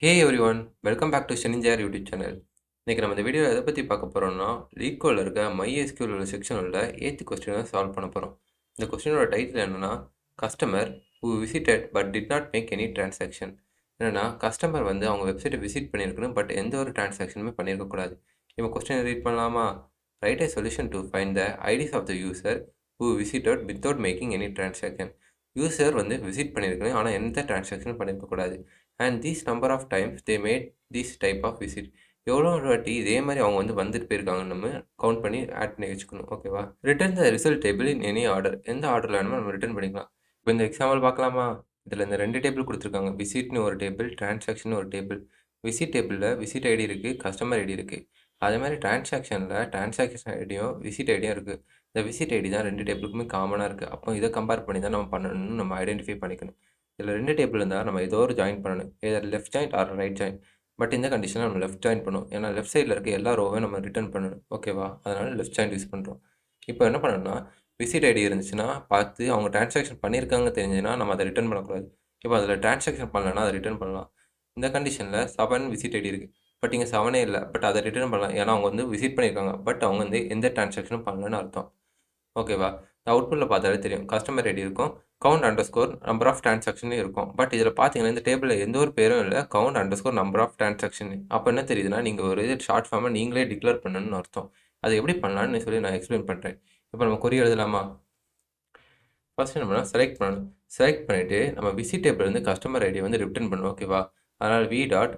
Hey everyone welcome back to ஷெனிஞ்சர் YouTube channel. இன்றைக்கி நம்ம இந்த வீடியோ எதை பற்றி பார்க்க போகிறோம்னா, லீக்கோவில் இருக்க MySQL உள்ள செக்ஷன் உள்ள 8th கொஸ்டினை சால்வ் பண்ண போகிறோம். இந்த கொஸ்டினோட டைட்டில் என்னென்னா, customer who visited but did not make any transaction. என்னென்னா, கஸ்டமர் வந்து அவங்க வெப்சைட்டை விசிட் பண்ணியிருக்கணும், பட் எந்த ஒரு டிரான்சாக்ஷனுமே பண்ணியிருக்கக்கூடாது. இப்போ கொஸ்டினை ரீட் பண்ணலாமா? Right a solution to find the IDs of the user who visited without making any transaction. User வந்து விசிட் பண்ணியிருக்கணும், ஆனால் எந்த டிரான்சாக்ஷனும் பண்ணியிருக்கக்கூடாது. And these number of times they made these type of visit. எவ்வளோ ஒரு வாட்டி இதே மாதிரி அவங்க வந்து வந்துட்டு போயிருக்காங்கன்னு நம்ம கவுண்ட் பண்ணி ஆட் பண்ணி வச்சுக்கணும். ஓகேவா? Return the result table in any order. எந்த ஆர்டரில் வேணுமோ நம்ம ரிட்டர்ன் பண்ணிக்கலாம். இப்போ இந்த எக்ஸாம்பிள் பார்க்கலாமா? இதில் இந்த 2 டேபிள் கொடுத்துருக்காங்க. விசிட்னு ஒரு டேபிள், டிரான்சாக்ஷன் ஒரு டேபிள். விசிட் டேபிளில் விசிட் ஐடி இருக்குது, கஸ்டமர் ஐடி இருக்குது. அதே மாதிரி டிரான்சாக்ஷனில் டிரான்சாக்ஷன் ஐடியும் விசிட் ஐடியும் இருக்குது. இந்த விசிட் ஐடி தான் 2 டேபிளுக்குமே காமனாக இருக்குது. அப்போ இதை கம்பேர் பண்ணி தான் நம்ம பண்ணணும்னு நம்ம ஐடென்டிஃபை பண்ணிக்கணும். இதில் 2 டேபிள் இருந்தால் நம்ம ஏதோ ஒரு ஜாயின் பண்ணணும். Either left joint or right join. But இந்த கண்டிஷனில் நம்ம லெஃப்ட் ஜாயின் பண்ணுவோம். ஏன்னா லெஃப்ட் சைடில் இருக்க எல்லா ரோவையும் நம்ம ரிட்டர்ன் பண்ணணும். ஓகேவா? அதனால் லெஃப்ட் ஜாயிண்ட் யூஸ் பண்ணுறோம். இப்போ என்ன பண்ணணும்னா, விசிட் ஐடி இருந்துச்சுன்னா பார்த்து அவங்க டிரான்சாக்ஷன் பண்ணியிருக்காங்க தெரிஞ்சுன்னா நம்ம அதை ரிட்டர்ன் பண்ணக்கூடாது. இப்போ அதில் டிரான்சாக்ஷன் பண்ணலன்னா அதை ரிட்டர்ன் பண்ணலாம். இந்த கண்டிஷனில் 7 விசிட் ஐடி இருக்குது. பட் இங்கே 7 இல்லை. பட் அதை ரிட்டர்ன் பண்ணலாம். ஏன்னா அவங்க வந்து விசிட் பண்ணியிருக்காங்க. பட் அவங்க வந்து எந்த டிரான்சாக்ஷனும் பண்ணலன்னு அர்த்தம். ஓகேவா? அவுட்புட்டில் பார்த்தாலே தெரியும். கஸ்டமர் ஐடி இருக்கும், count underscore number of transaction இருக்கும். பட் இதில் பார்த்தீங்கன்னா இந்த டேபிளில் எந்த ஒரு பேரும் இல்லை, count underscore number of transaction. அப்போ என்ன தெரியுதுன்னா, நீங்கள் ஒரு ஷார்ட் ஃபார்மை நீங்களே டிக்ளேர் பண்ணணும்னு அர்த்தம். அது எப்படி பண்ணலான்னு சொல்லி நான் எக்ஸ்பிளைன் பண்ணுறேன். இப்போ நம்ம கொரி எழுதலாமா? ஃபர்ஸ்ட் என்ன பண்ணணும், செலக்ட் பண்ணணும். செலக்ட் பண்ணிவிட்டு நம்ம விசிட் டேபிள் கஸ்டமர் ஐடியை வந்து ரிட்டர்ன் பண்ணணும். ஓகேவா? அதனால் we dot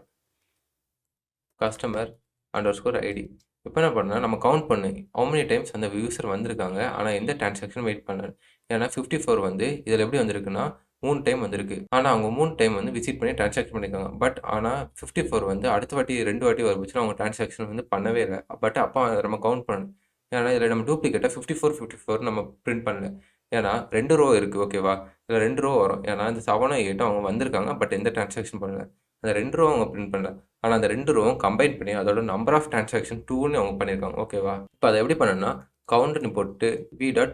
customer underscore ID. இப்போ என்ன பண்ணால் நம்ம கவுண்ட் பண்ணு how many டைம்ஸ் அந்த யூசர் வந்திருக்காங்க, ஆனால் எந்த டிரான்சாக்ஷன் வெயிட் பண்ணல. ஏன்னா 54 வந்து இதில் எப்படி வந்திருக்குன்னா 3 டைம் வந்திருக்கு. ஆனால் அவங்க 3 டைம் வந்து விசிட் பண்ணி டிரான்சாக்ஷன் பண்ணியிருக்காங்க. பட் ஆனால் 54 வந்து அடுத்த வாட்டி 2 வாட்டி வருச்சுன்னா அவங்க டிரான்சாக்ஷன் வந்து பண்ணவே இல்லை. பட் அப்போ நம்ம கவுண்ட் பண்ணணும். ஏன்னா இதில் நம்ம டூப்ளிகேட்டாக 54 நம்ம பிரிண்ட் பண்ணல. ஏன்னா 2 ரோ இருக்குது. ஓகேவா? இதில் 2 ரோ வரும். ஏன்னா இந்த 7 8 அவங்க வந்திருக்காங்க, பட் எந்த டிரான்சாக்ஷன் பண்ணல. அந்த 2 ரோ அவங்க பிரிண்ட் பண்ணல. ஆனால் அந்த 2 ரோவும் கம்பைன் பண்ணி அதோட நம்பர் ஆஃப் டிரான்சாக்ஷன் 2ன்னு அவங்க பண்ணியிருக்காங்க. ஓகேவா? இப்போ அதை எப்படி பண்ணணும்னா, கவுண்ட்னு போட்டு v dot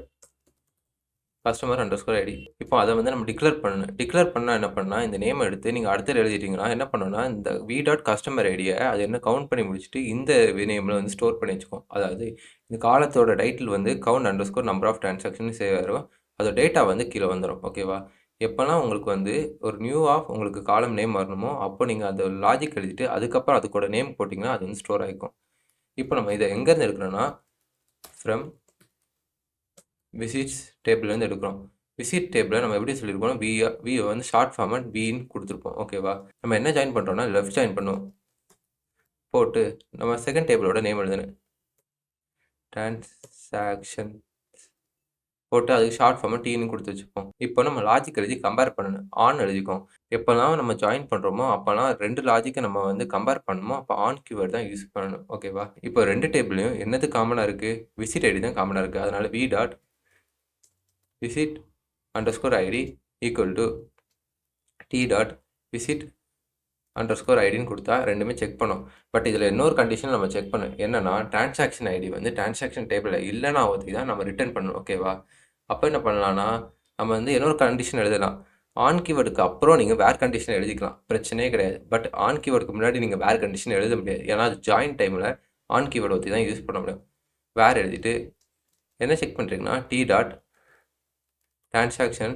customer underscore ID. இப்போ அதை வந்து நம்ம டிக்ளேர் பண்ணணும். டிக்ளேர் பண்ணால் என்ன பண்ணால், இந்த நேம் எடுத்து நீங்கள் அடுத்த எழுதிட்டீங்கன்னா என்ன பண்ணணும்னா, இந்த வி டாட் கஸ்டமர் ஐடியை அது என்ன கவுண்ட் பண்ணி முடிச்சுட்டு இந்த நேமில் வந்து ஸ்டோர் பண்ணி வச்சுக்கோம். அதாவது இந்த காலத்தோட டைட்டில் வந்து count underscore number of transaction save ஆயிரும். அதோட டேட்டா வந்து கீழே வந்துடும். ஓகேவா? எப்போல்லாம் உங்களுக்கு வந்து ஒரு நியூ ஆஃப் உங்களுக்கு காலம் நேம் வரணுமோ அப்போ நீங்கள் அந்த லாஜிக் எழுதிட்டு அதுக்கப்புறம் அதுக்கூட நேம் போட்டிங்கன்னா அது வந்து ஸ்டோர் ஆகிக்கும். இப்போ நம்ம இதை எங்கேருந்து எடுக்கணும்னா, ஃப்ரம் விசிட்ஸ் டேபிள்லேருந்து எடுக்கிறோம். விசிட் டேபிளை நம்ம எப்படி சொல்லியிருக்கோம், வி வந்து ஷார்ட் ஃபார்மட் வின்னு கொடுத்துருப்போம். ஓகேவா? நம்ம என்ன ஜாயின் பண்ணுறோம்னா லெஃப்ட் ஜாயின் பண்ணுவோம். போட்டு நம்ம செகண்ட் டேபிளோட நேம் எழுதணும். டிரான்சாக்ஷன் போட்டு அதுக்கு ஷார்ட் ஃபார்மாக டீன்னு கொடுத்து வச்சுப்போம். இப்போ நம்ம லாஜிக் எழுதி கம்பேர் பண்ணணும். ஆன் எழுதிக்கும். எப்போல்லாம் நம்ம ஜாயின் பண்ணுறோமோ அப்போல்லாம் 2 லாஜிக்கை நம்ம வந்து கம்பேர் பண்ணணுமோ அப்போ ஆன் கீவேர்ட் தான் யூஸ் பண்ணணும். ஓகேவா? இப்போ 2 டேபிளையும் என்னது காமனாக இருக்குது, விசிட் ஐடி தான் காமனாக இருக்குது. அதனால் we dot visit underscore ID equal to T dot visit underscore ஐடின்னு கொடுத்தா ரெண்டுமே செக் பண்ணும். பட் இதில் இன்னொரு கண்டிஷன் நம்ம செக் பண்ணணும். என்னன்னா, டிரான்சாக்ஷன் ஐடி வந்து டிரான்சாக்ஷன் டேபிளில் இல்லைன்னா அவதி தான் நம்ம ரிட்டர்ன் பண்ணணும். ஓகேவா? அப்போ என்ன பண்ணலான்னா, நம்ம வந்து இன்னொரு கண்டிஷன் எழுதலாம். ஆன் கீவேர்டுக்கு அப்புறம் நீங்கள் வேர் கண்டிஷன் எழுதிக்கலாம், பிரச்சனையே கிடையாது. பட் ஆன் கீவேர்டுக்கு முன்னாடி நீங்கள் வேர் கண்டிஷன் எழுத முடியாது. ஏன்னா அது ஜாயின் டைமில் ஆன் கீவேர்டு ஒத்தி தான் யூஸ் பண்ண முடியும். வேர் எழுதிட்டு என்ன செக் பண்ணுறீங்கன்னா, T dot transaction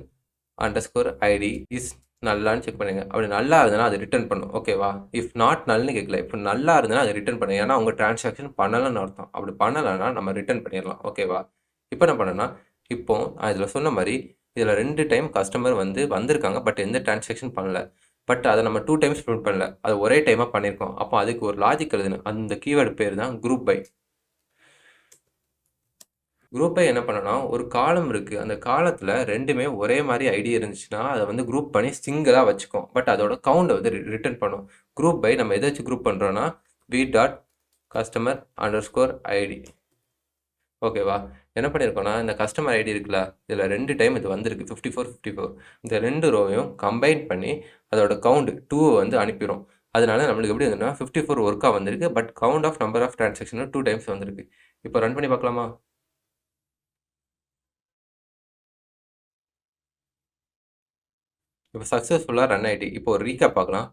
underscore ID is நல்லான்னு செக் பண்ணுங்க. அப்படி நல்லா இருந்ததுன்னா அது ரிட்டர்ன் பண்ணும். ஓகேவா? இஃப் நாட் நல்னு கேட்கல. இப்போ நல்லா இருந்ததுன்னா அது ரிட்டர்ன் பண்ணுங்க. ஏன்னா உங்கள் டிரான்சாக்ஷன் பண்ணலன்னு அர்த்தம். அப்படி பண்ணலைன்னா நம்ம ரிட்டர்ன் பண்ணிடலாம். ஓகேவா? இப்போ என்ன பண்ணணும்னா, இப்போ நான் இதில் சொன்ன மாதிரி இதில் 2 டைம் கஸ்டமர் வந்து வந்திருக்காங்க, பட் எந்த டிரான்சாக்ஷன் பண்ணல. பட் அதை நம்ம 2 டைம்ஸ் பிரிண்ட் பண்ணல. அது ஒரே டைமாக பண்ணியிருக்கோம். அப்போ அதுக்கு ஒரு லாஜிக் எழுதணும். அந்த கீவேர்டு பேர் தான் குரூப் பை. குரூப் பை என்ன பண்ணனா, ஒரு காலம் இருக்குது. அந்த காலத்தில் 2மே ஒரே மாதிரி ஐடி இருந்துச்சுன்னா அதை வந்து குரூப் பண்ணி சிங்கிளாக வச்சுக்கும். பட் அதோட கவுண்டை வந்து ரிட்டர்ன் பண்ணும். குரூப் பை நம்ம எதை வச்சு குரூப் பண்ணுறோன்னா, v dot customer underscore ID. ஓகேவா? என்ன பண்ணியிருக்கோன்னா, இந்த கஸ்டமர் ஐடி இருக்குல்ல, இதில் 2 டைம் இது வந்திருக்கு 54. இந்த 2 ரோவையும் கம்பைன் பண்ணி அதோட கவுண்ட் 2 வந்து அனுப்பிடும். அதனால நம்மளுக்கு எப்படி வந்துன்னா 54 ஒர்க்காக வந்திருக்கு. But count of number of transaction 2 times வந்திருக்கு. இப்போ ரன் பண்ணி பார்க்கலாமா? இப்போ சக்ஸஸ்ஃபுல்லாக ரன் ஆகிட்டு இப்போ ஒரு ரீகேப் பார்க்கலாம்.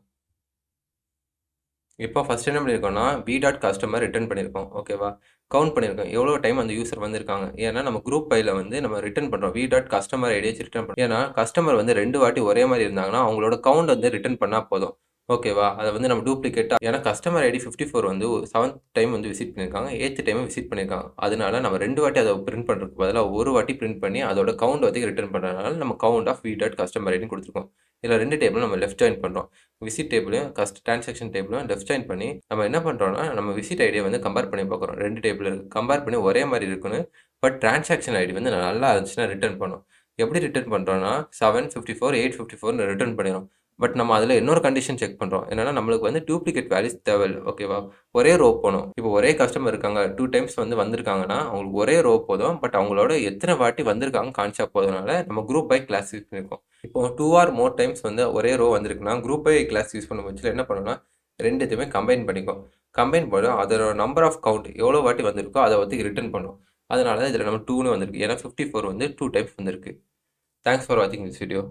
இப்போ ஃபர்ஸ்ட் என்ன பண்ணியிருக்கோம்னா, வி டாட் கஸ்டமர் ரிட்டர்ன் பண்ணியிருக்கோம். ஓகேவா? கவுண்ட் பண்ணியிருக்கோம். எவ்வளோ டைம் அந்த யூசர் வந்திருக்காங்க. ஏன்னா நம்ம குரூப் பைல வந்து நம்ம ரிட்டர்ன் பண்றோம். வி டாட் கஸ்டமர் ஐடி வச்சு ரிட்டர்ன் பண்றோம். ஏன்னா கஸ்டமர் வந்து 2 வாட்டி ஒரே மாரி இருந்தாங்கன்னா, அவங்களோட கவுண்ட் வந்து ரிட்டர்ன் பண்ணா போதும். ஓகேவா? அத வந்து நம்ம டூப்ளிகேட்டா ஏன்னா கஸ்டமர் ஐடி 54 வந்து 7த் டைம் வந்து விசிட் பண்ணியிருக்காங்க. 8த் டைமும் விசிட் பண்ணியிருக்காங்க. அதனால நம்ம 2 வாட்டி அத பிரிண்ட் பண்றதுக்கு பதிலா 1 வாட்டி பிரிண்ட் பண்ணி அதோட கவுண்ட் வந்து ரிட்டர்ன் பண்றதுனால நம்ம count of V dot customer ஐடின்னு குடுத்துருக்கோம். இதுல 2 டேபிளும் நம்ம லெஃப்ட் ஜாயின் பண்றோம். விசிட் டேபிளையும் டிரான்சாக்ஷன் டேபிளும் லெஃப்ட் ஜாயின் பண்ணி நம்ம என்ன பண்றோம்னா, நம்ம விசிட் ஐடிய வந்து கம்பேர் பண்ணி பார்க்குறோம். 2 டேபிள் இருக்கு. கம்பேர் பண்ணி ஒரே மாரி இருக்குன்னு, பட் டிரான்சாக்ஷன் ஐடி வந்து நல்லா இருந்துச்சுன்னா ரிட்டர்ன் பண்ணும். எப்படி ரிட்டர்ன் பண்றோம்னா, 754, 854ன்னு ரிட்டர்ன் பண்ணிரும். பட் நம்ம அதில இன்னொரு கண்டிஷன் செக் பண்றோம். என்னன்னா, நம்மளுக்கு வந்து டூப்ளிகேட் வேல்யூஸ் தேவையில்ல. ஓகேவா? ஒரே ரோ போணும். இப்போ ஒரே கஸ்டமர் இருக்காங்க. 2 டைம்ஸ் வந்து வந்திருக்காங்கன்னா, அவங்களுக்கு ஒரே ரோ போதும். பட் அவங்களோட எத்தன வாட்டி வந்திருக்காங்கன்னு காமிச்சா போதும்னால, நம்ம குரூப் பை கிளாஸ் யூஸ் பண்ணியிருக்கோம். இப்போ 2 ஆர் மோர் டைம்ஸ் வந்து ஒரே ரோ வந்திருக்குன்னா, குரூப் பை கிளாஸ் யூஸ் பண்ணும் பட்சத்தில என்ன பண்ணணும்னா, 2த்தையுமே கம்பைன் பண்ணிக்கும். கம்பைன் பண்ணா அதோட நம்பர் ஆஃப் கவுண்ட் எவ்வளோ வாட்டி வந்திருக்கோ, அத வந்து ரிட்டர்ன் பண்ணும். அதனால தான் இதில நம்ம 2ன்னு வந்திருக்கு. ஏன்னா 54 வந்து 2 டைம்ஸ் வந்திருக்கு. தேங்க்ஸ் ஃபார் வாட்சிங் திஸ் வீடியோ.